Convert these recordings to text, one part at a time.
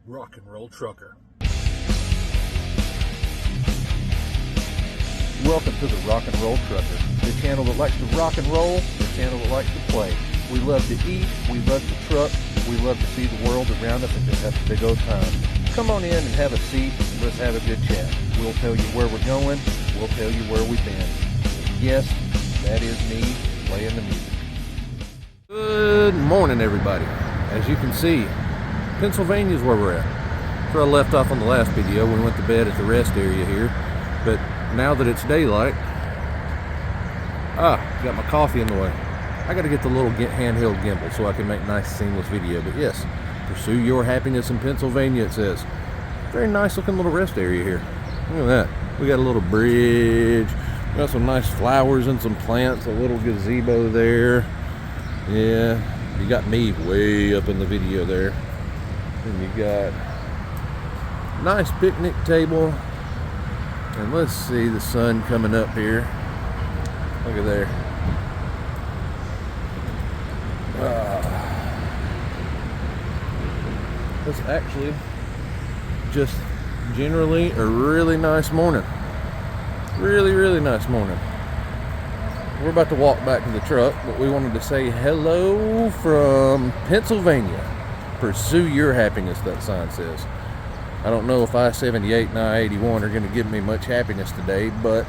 rock and roll trucker. Welcome to the Rock and Roll Trucker, the channel that likes to rock and roll, the channel that likes to play. We love to eat, we love to truck, we love to see the world around us and just have a big old time. Come on in and have a seat, and let's have a good chat. We'll tell you where we're going, we'll tell you where we've been. And yes, that is me playing the music. Good morning, everybody. As you can see, Pennsylvania is where we're at. Where I left off on the last video, we went to bed at the rest area here, but now that it's daylight, got my coffee in the way. I got to get the little handheld gimbal so I can make nice seamless video. But yes, pursue your happiness in Pennsylvania, it says. Very nice looking little rest area here. Look at that. We got a little bridge. We got some nice flowers and some plants, a little gazebo there. Yeah, you got me way up in the video there. And you got a nice picnic table. And let's see the sun coming up here. Look at there. It's actually just generally a really nice morning. Really nice morning. We're about to walk back to the truck, but we wanted to say hello from Pennsylvania. Pursue your happiness, that sign says. I don't know if I-78 and I-81 are going to give me much happiness today, but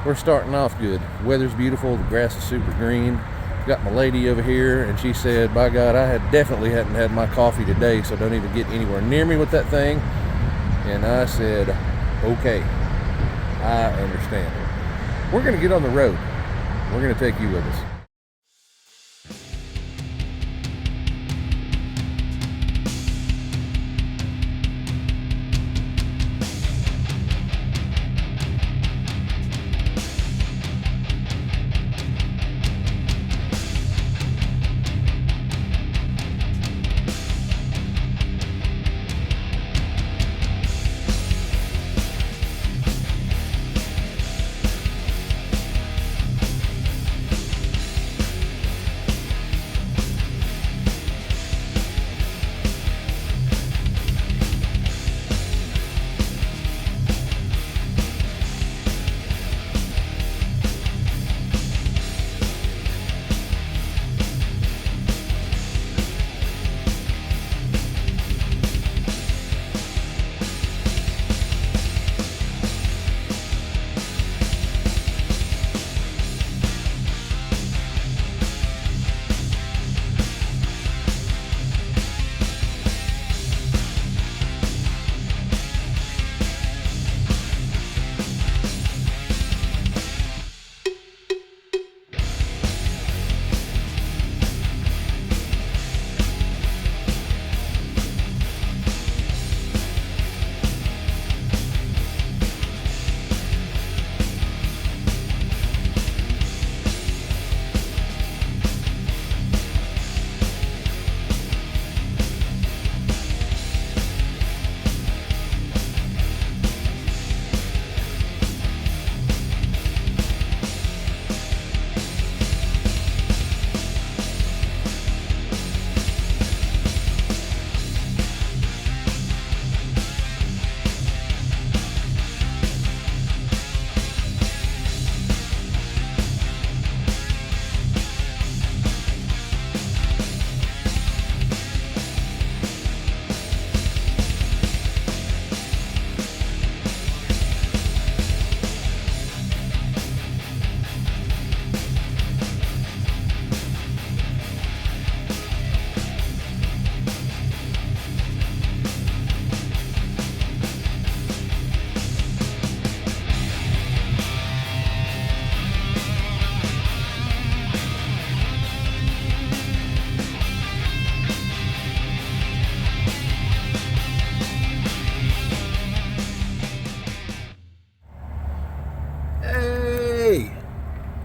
we're starting off good. Weather's beautiful, the grass is super green. Got my lady over here, and she said, by God, I definitely hadn't had my coffee today, so don't even get anywhere near me with that thing. And I said, okay, I understand. We're going to get on the road. We're going to take you with us.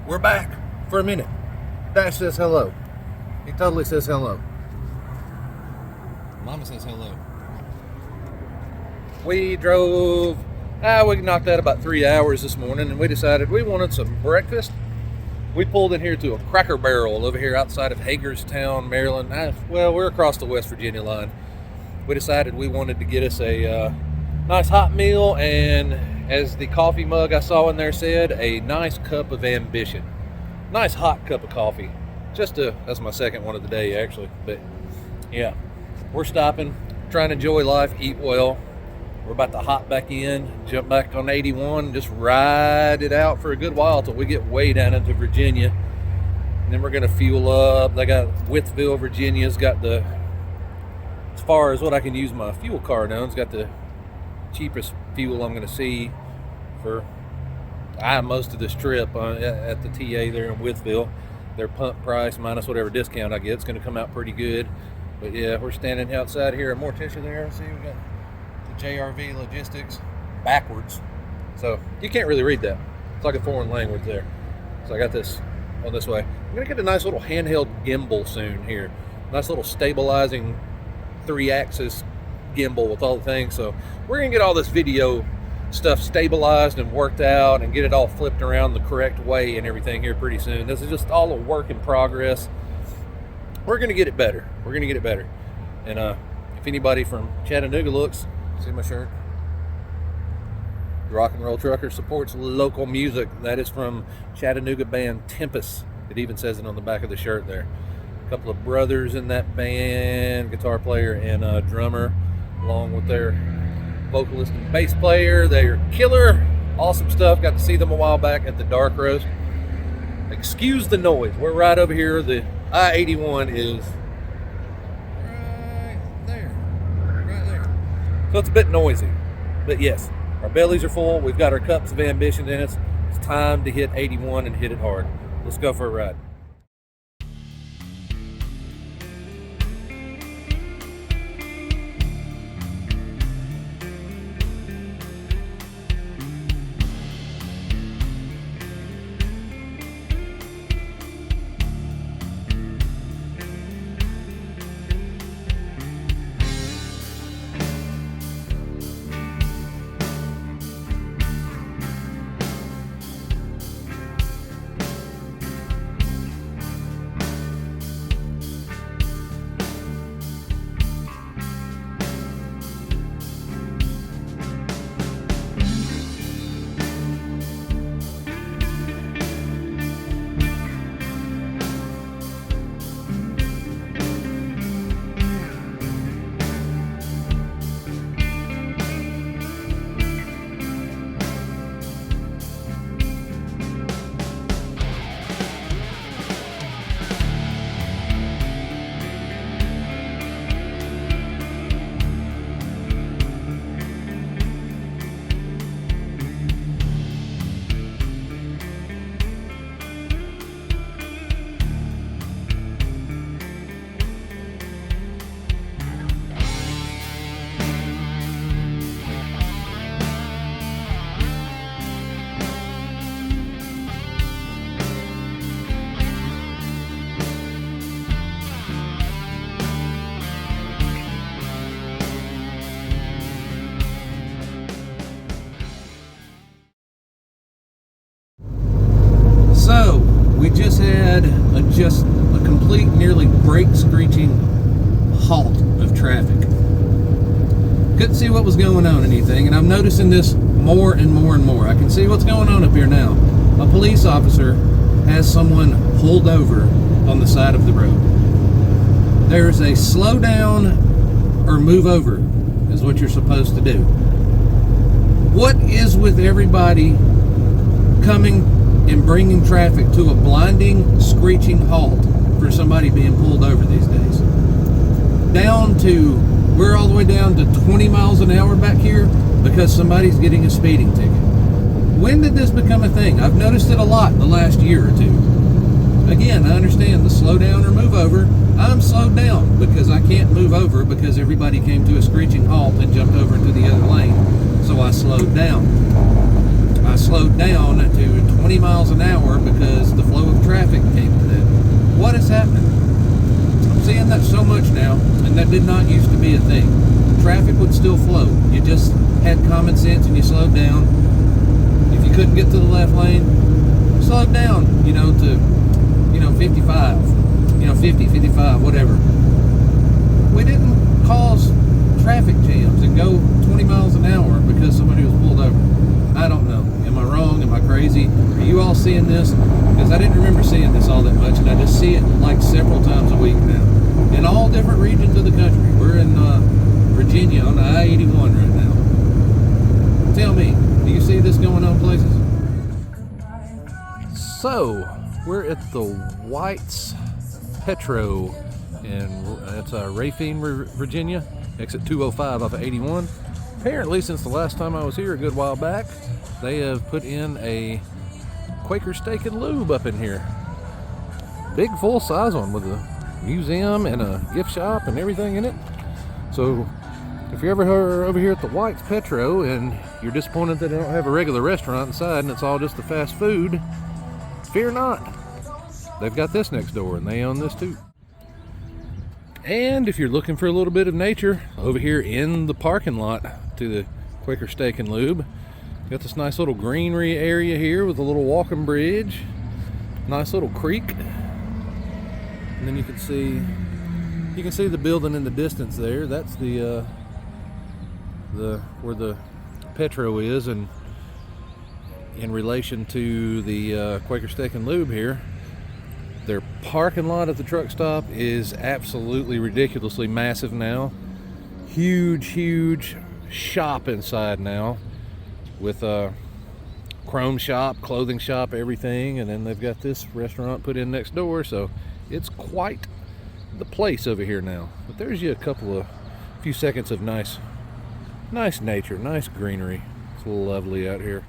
We're back for a minute. Dash says hello. He totally says hello. Mama says hello. We drove, we knocked out about 3 hours this morning, and we decided we wanted some breakfast. We pulled in here to a Cracker Barrel over here outside of Hagerstown, Maryland. Well, we're across the West Virginia line. we decided we wanted to get us a nice hot meal, and as the coffee mug I saw in there said, a nice cup of ambition. Nice hot cup of coffee. That's my second one of the day actually, but yeah, we're stopping, trying to enjoy life, eat well. We're about to hop back in, jump back on 81, and just ride it out for a good while till we get way down into Virginia. And then we're gonna fuel up. They got Withville, Virginia's got the, as far as what I can use my fuel card on, it's got the cheapest fuel I'm gonna see for most of this trip at the TA there in Withville. Their pump price minus whatever discount I get, it's gonna come out pretty good. But yeah, we're standing outside here at Morticia there. See, we got the JRV Logistics backwards. So you can't really read that. It's like a foreign language there. So I got this on this way. I'm gonna get a nice little handheld gimbal soon here. Nice little stabilizing 3-axis gimbal with all the things. So we're gonna get all this video stuff stabilized and worked out and get it all flipped around the correct way and everything here pretty soon. This is just all a work in progress. We're gonna get it better. We're gonna get it better. And if anybody from Chattanooga looks, see my shirt? Rock and Roll Trucker supports local music. That is from Chattanooga band Tempest. It even says it on the back of the shirt there. A couple of brothers in that band, guitar player and drummer, along with their vocalist and bass player. They're killer, awesome stuff. Got to see them a while back at the Dark Roast. Excuse the noise. We're right over here. The I-81 is right there. So it's a bit noisy, but yes, our bellies are full. We've got our cups of ambition in us. It's time to hit 81 and hit it hard. Let's go for a ride. So we just had a complete, nearly brake screeching halt of traffic. Couldn't see what was going on, anything, and I'm noticing this more and more and more. I can see what's going on up here now. A police officer has someone pulled over on the side of the road. There's a slow down or move over is what you're supposed to do. What is with everybody coming and bringing traffic to a blinding, screeching halt for somebody being pulled over these days? We're all the way down to 20 miles an hour back here because somebody's getting a speeding ticket. When did this become a thing? I've noticed it a lot in the last year or two. Again, I understand the slow down or move over. I'm slowed down because I can't move over because everybody came to a screeching halt and jumped over into the other lane. So I slowed down. I slowed down to 20 miles an hour because the flow of traffic came to that. What is happening? I'm seeing that so much now, and that did not used to be a thing. Traffic would still flow. You just had common sense and you slowed down. If you couldn't get to the left lane, slowed down, to 55, 50, 55, whatever. We didn't cause So we're at the White's Petro in it's Raphine, Virginia, exit 205 off of 81. Apparently, since the last time I was here a good while back, they have put in a Quaker Steak and Lube up in here. Big full size one with a museum and a gift shop and everything in it. So if you're ever over here at the White's Petro and you're disappointed that they don't have a regular restaurant inside and it's all just the fast food, fear not. They've got this next door and they own this too. And if you're looking for a little bit of nature, over here in the parking lot to the Quaker Steak and Lube, got this nice little greenery area here with a little walking bridge, nice little creek, and then you can see the building in the distance there. That's the where the Petro is, and in relation to the Quaker Steak and Lube here. Their parking lot at the truck stop is absolutely ridiculously massive now. Huge shop inside now with a chrome shop, clothing shop, everything. And then they've got this restaurant put in next door. So it's quite the place over here now. But there's you a few seconds of nice nature, nice greenery. It's lovely out here.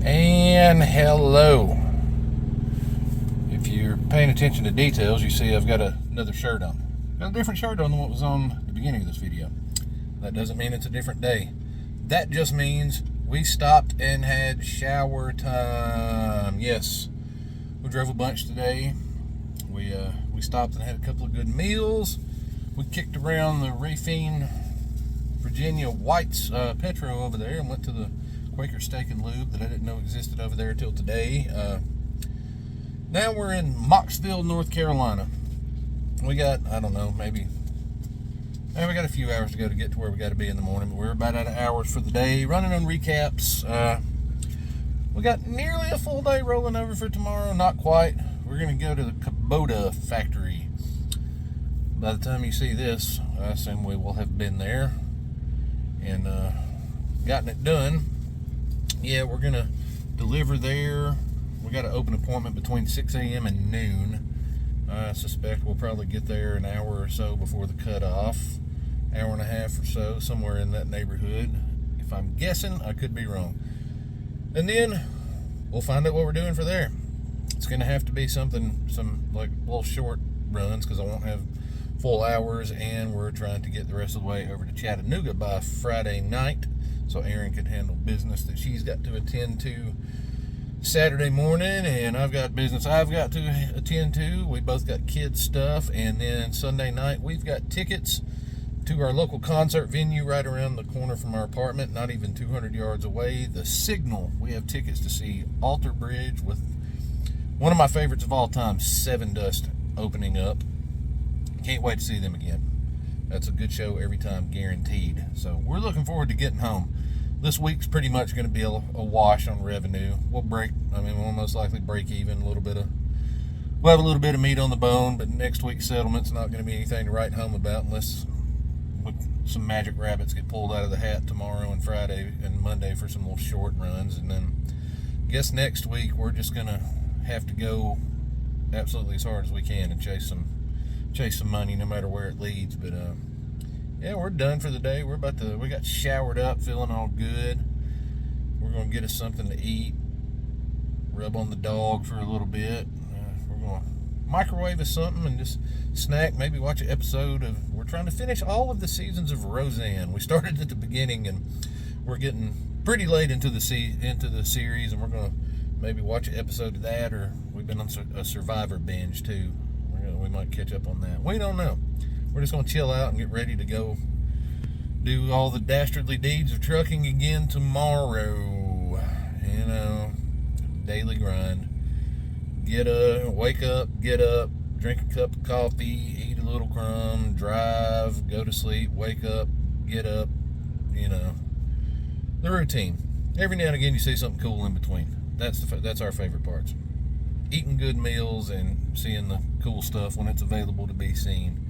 And hello. If you're paying attention to details, you see I've got another shirt on. Got a different shirt on than what was on the beginning of this video. That doesn't mean it's a different day. That just means we stopped and had shower time. Yes, we drove a bunch today. We stopped and had a couple of good meals. We kicked around the Raphine Virginia White's Petro over there and went to the Quaker Steak and Lube that I didn't know existed over there till today. Now we're in Mocksville, North Carolina. We got, I don't know, maybe we got a few hours to go to get to where we got to be in the morning, but we're about out of hours for the day, running on recaps. We got nearly a full day rolling over for tomorrow, not quite. We're going to go to the Kubota factory. By the time you see this, I assume we will have been there and gotten it done. Yeah, we're going to deliver there. We got an open appointment between 6 a.m. and noon. I suspect we'll probably get there an hour or so before the cutoff. Hour and a half or so, somewhere in that neighborhood. If I'm guessing, I could be wrong. And then we'll find out what we're doing for there. It's going to have to be some like little short runs because I won't have full hours, and we're trying to get the rest of the way over to Chattanooga by Friday night so Erin can handle business that she's got to attend to Saturday morning, and I've got business I've got to attend to. We both got kids stuff, and then Sunday night we've got tickets to our local concert venue right around the corner from our apartment, not even 200 yards away. The Signal. We have tickets to see Alter Bridge with one of my favorites of all time, Seven Dust, opening up. Can't wait to see them again. That's a good show every time, guaranteed. So we're looking forward to getting home. This week's pretty much going to be a wash on revenue. We'll most likely break even. We'll have a little bit of meat on the bone, but next week's settlement's not going to be anything to write home about unless some magic rabbits get pulled out of the hat tomorrow and Friday and Monday for some little short runs. And then I guess next week we're just going to have to go absolutely as hard as we can and chase some money no matter where it leads. But yeah, we're done for the day. We got showered up, feeling all good. We're going to get us something to eat, rub on the dog for a little bit. We're going to microwave us something and just snack, maybe watch an episode of, we're trying to finish all of the seasons of Roseanne. We started at the beginning and we're getting pretty late into the series, and we're going to maybe watch an episode of that, or we've been on a Survivor binge too. We might catch up on that. We don't know. We're just going to chill out and get ready to go do all the dastardly deeds of trucking again tomorrow. You know, daily grind. Wake up, get up, drink a cup of coffee, eat a little crumb, drive, go to sleep, wake up, get up, you know, the routine. Every now and again you see something cool in between. That's our favorite parts. Eating good meals and seeing the cool stuff when it's available to be seen.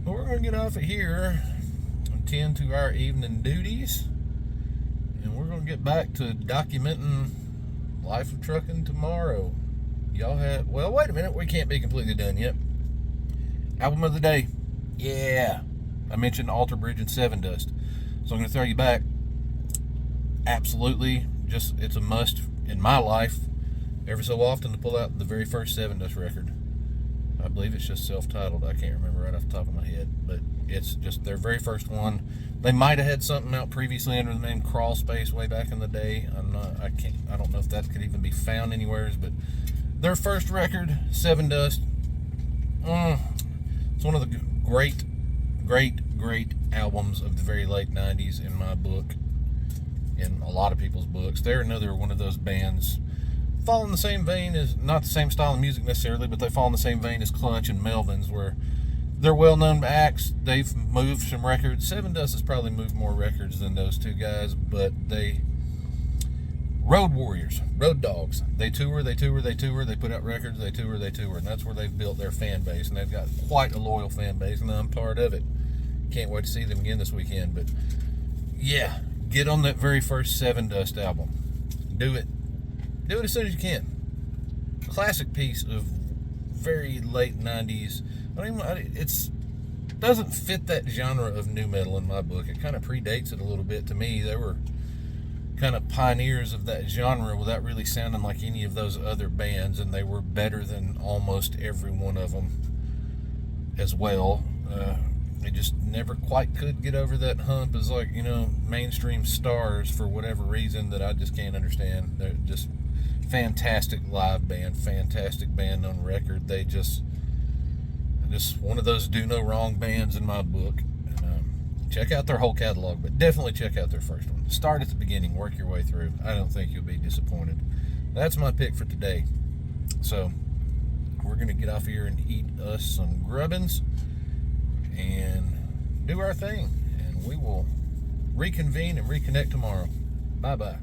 But we're going to get off of here and tend to our evening duties, and we're going to get back to documenting life of trucking tomorrow. Wait a minute, we can't be completely done yet. Album of the day. Yeah. I mentioned Alter Bridge and Seven Dust. So I'm going to throw you back. Absolutely. It's a must in my life every so often to pull out the very first Seven Dust record. I believe it's just self-titled. I can't remember right off the top of my head, but it's just their very first one. They might have had something out previously under the name Crawl Space way back in the day. I don't know if that could even be found anywhere, but their first record, Seven Dust, it's one of the great albums of the very late 90s in my book, in a lot of people's books. They're another one of those bands fall in the same vein as, not the same style of music necessarily, but they fall in the same vein as Clutch and Melvins, where they're well-known acts. They've moved some records. Seven Dust has probably moved more records than those two guys, but road warriors, road dogs. They tour, they put out records, they tour, and that's where they've built their fan base, and they've got quite a loyal fan base, and I'm part of it. Can't wait to see them again this weekend. But yeah, get on that very first Seven Dust album. Do it as soon as you can. Classic piece of very late 90s. It doesn't fit that genre of nu metal in my book. It kind of predates it a little bit to me. They were kind of pioneers of that genre without really sounding like any of those other bands, and they were better than almost every one of them as well. They just never quite could get over that hump as, like, you know, mainstream stars for whatever reason that I just can't understand. They're just fantastic live band, fantastic band on record. They just one of those do no wrong bands in my book. And, check out their whole catalog, but definitely check out their first one. Start at the beginning, work your way through. I don't think you'll be disappointed. That's my pick for today. So we're going to get off here and eat us some grubbins and do our thing, and we will reconvene and reconnect tomorrow. Bye-bye.